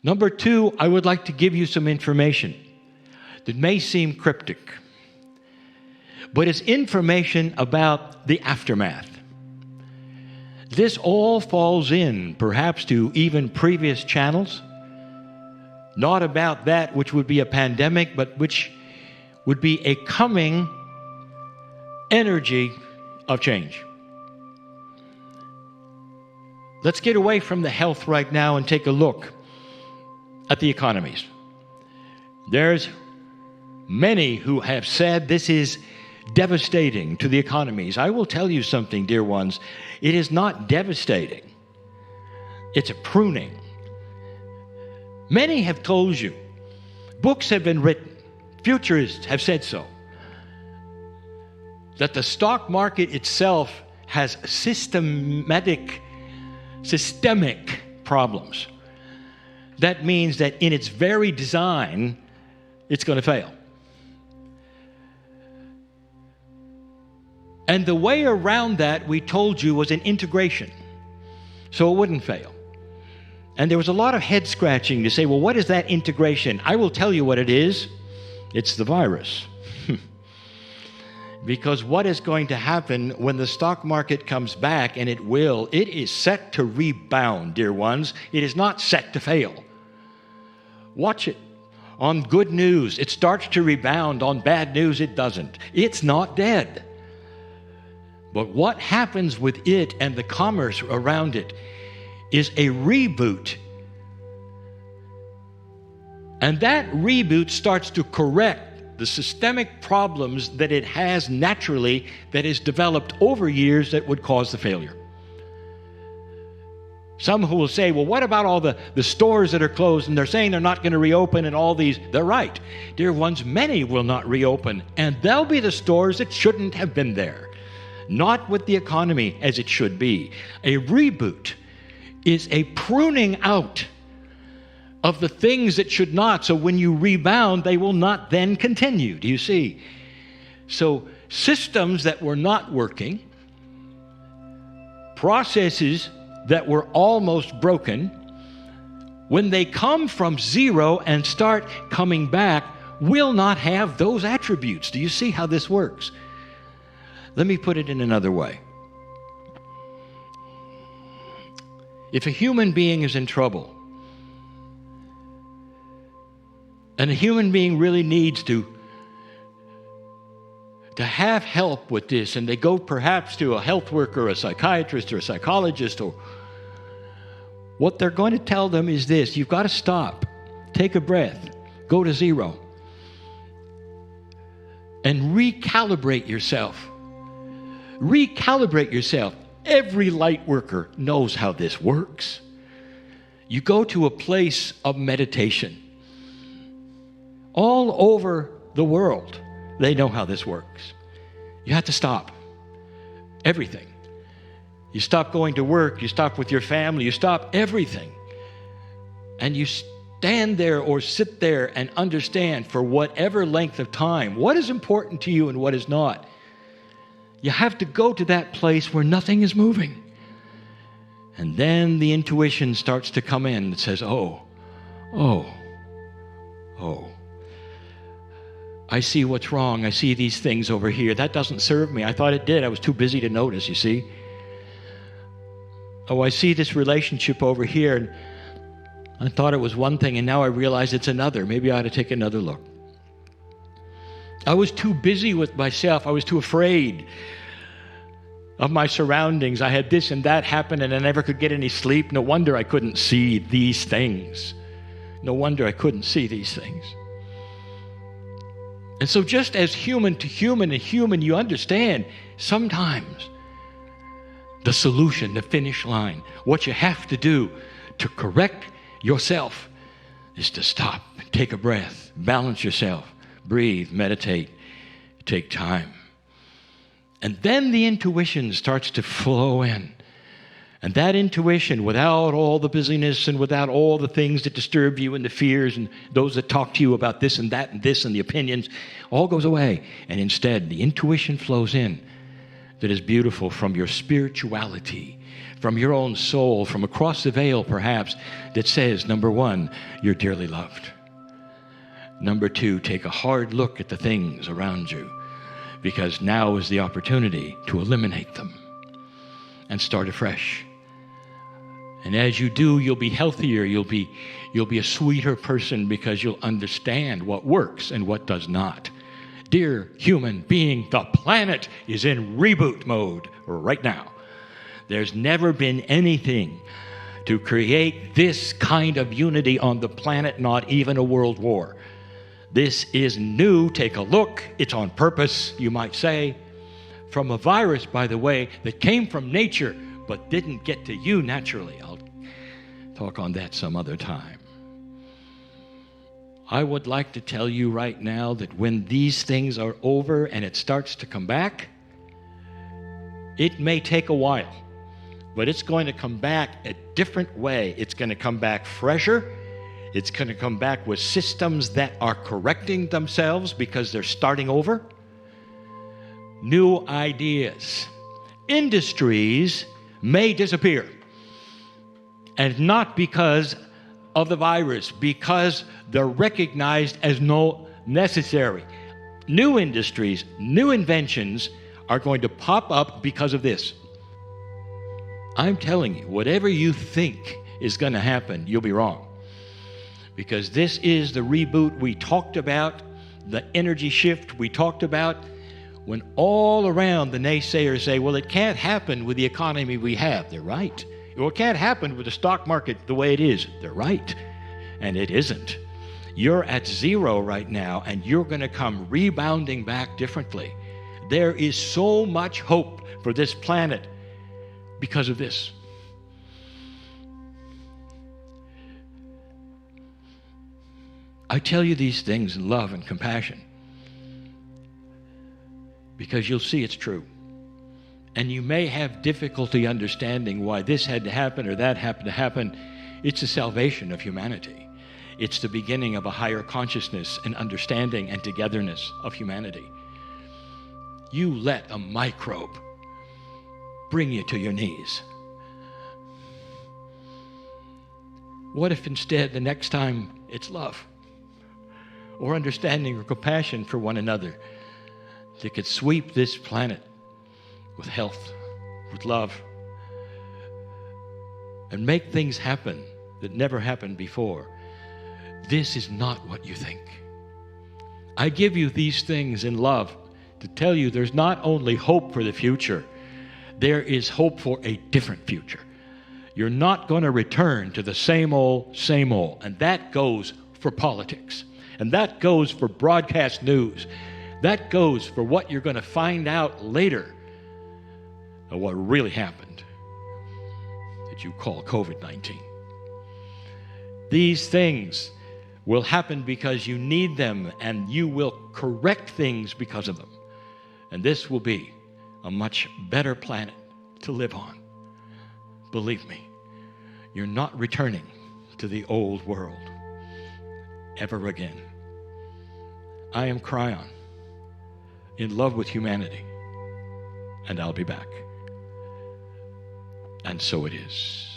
Number two, I would like to give you some information that may seem cryptic, but it's information about the aftermath. This all falls in, perhaps, to even previous channels, not about that which would be a pandemic, but which would be a coming energy of change. Let's get away from the health right now and take a look at the economies. There's many who have said this is devastating to the economies. I will tell you something, dear ones. It is not devastating. It's a pruning. Many have told you. Books have been written. Futurists have said so. That the stock market itself has systemic problems. That means that in its very design, it's going to fail. And the way around that, we told you, was an integration, so it wouldn't fail. And there was a lot of head scratching to say, well, what is that integration? I will tell you what it is. It's the virus. Because what is going to happen when the stock market comes back, and it will, it is set to rebound, dear ones. It is not set to fail. Watch it. On good news, it starts to rebound. On bad news, it doesn't. It's not dead. But what happens with it and the commerce around it is a reboot. And that reboot starts to correct the systemic problems that it has naturally, that is developed over years, that would cause the failure. Some who will say, well, what about all the stores that are closed, and they're saying they're not going to reopen, and all these. They're right. Dear ones, many will not reopen, and they'll be the stores that shouldn't have been there. Not with the economy as it should be. A reboot is a pruning out of the things that should not. So when you rebound, they will not then continue. Do you see? So systems that were not working, processes that were almost broken, when they come from zero and start coming back, will not have those attributes. Do you see how this works? Let me put it in another way. If a human being is in trouble, and a human being really needs to have help with this, and they go perhaps to a health worker, a psychiatrist, or a psychologist, or what they're going to tell them is this: you've got to stop, take a breath, go to zero, and recalibrate yourself. Recalibrate yourself. Every light worker knows how this works. You go to a place of meditation. All over the world, they know how this works. You have to stop everything. You stop going to work, you stop with your family, you stop everything. And you stand there or sit there and understand for whatever length of time what is important to you and what is not. You have to go to that place where nothing is moving. And then the intuition starts to come in. It says, oh. I see what's wrong. I see these things over here. That doesn't serve me. I thought it did. I was too busy to notice, you see. Oh, I see this relationship over here, and I thought it was one thing, and now I realize it's another. Maybe I ought to take another look. I was too busy with myself. I was too afraid of my surroundings. I had this and that happen, and I never could get any sleep. No wonder I couldn't see these things. No wonder I couldn't see these things. And so just as human to human and human, you understand sometimes the solution, the finish line, what you have to do to correct yourself is to stop, take a breath, balance yourself, breathe, meditate, take time. And then the intuition starts to flow in. And that intuition, without all the busyness and without all the things that disturb you and the fears and those that talk to you about this and that and this and the opinions, all goes away. And instead, the intuition flows in that is beautiful from your spirituality, from your own soul, from across the veil perhaps, that says, number one, you're dearly loved. Number two, take a hard look at the things around you, because now is the opportunity to eliminate them and start afresh. And as you do, you'll be healthier, you'll be a sweeter person, because you'll understand what works and what does not. Dear human being, the planet is in reboot mode right now. There's never been anything to create this kind of unity on the planet, not even a world war. This is new. Take a look. It's on purpose, you might say, from a virus, by the way, that came from nature but didn't get to you naturally. I'll talk on that some other time. I would like to tell you right now that when these things are over and it starts to come back, it may take a while, but it's going to come back a different way. It's going to come back fresher. It's going to come back with systems that are correcting themselves because they're starting over. New ideas. Industries may disappear. And not because of the virus, because they're recognized as no necessary. New industries, new inventions are going to pop up because of this. I'm telling you, whatever you think is going to happen, you'll be wrong. Because this is the reboot we talked about, the energy shift we talked about, when all around the naysayers say, well, it can't happen with the economy we have. They're right. Well, it can't happen with the stock market the way it is. They're right. And it isn't. You're at zero right now, and you're going to come rebounding back differently. There is so much hope for this planet because of this. I tell you these things in love and compassion because you'll see it's true. And you may have difficulty understanding why this had to happen or that happened to happen. It's the salvation of humanity. It's the beginning of a higher consciousness and understanding and togetherness of humanity. You let a microbe bring you to your knees. What if instead the next time it's love or understanding or compassion for one another that could sweep this planet with health, with love, and make things happen that never happened before. This is not what you think. I give you these things in love to tell you there's not only hope for the future, there is hope for a different future. You're not going to return to the same old, and that goes for politics, and that goes for broadcast news. That goes for what you're going to find out later of what really happened that you call COVID-19. These things will happen because you need them, and you will correct things because of them. And this will be a much better planet to live on. Believe me, you're not returning to the old world ever again. I am Kryon, in love with humanity, and I'll be back. And so it is.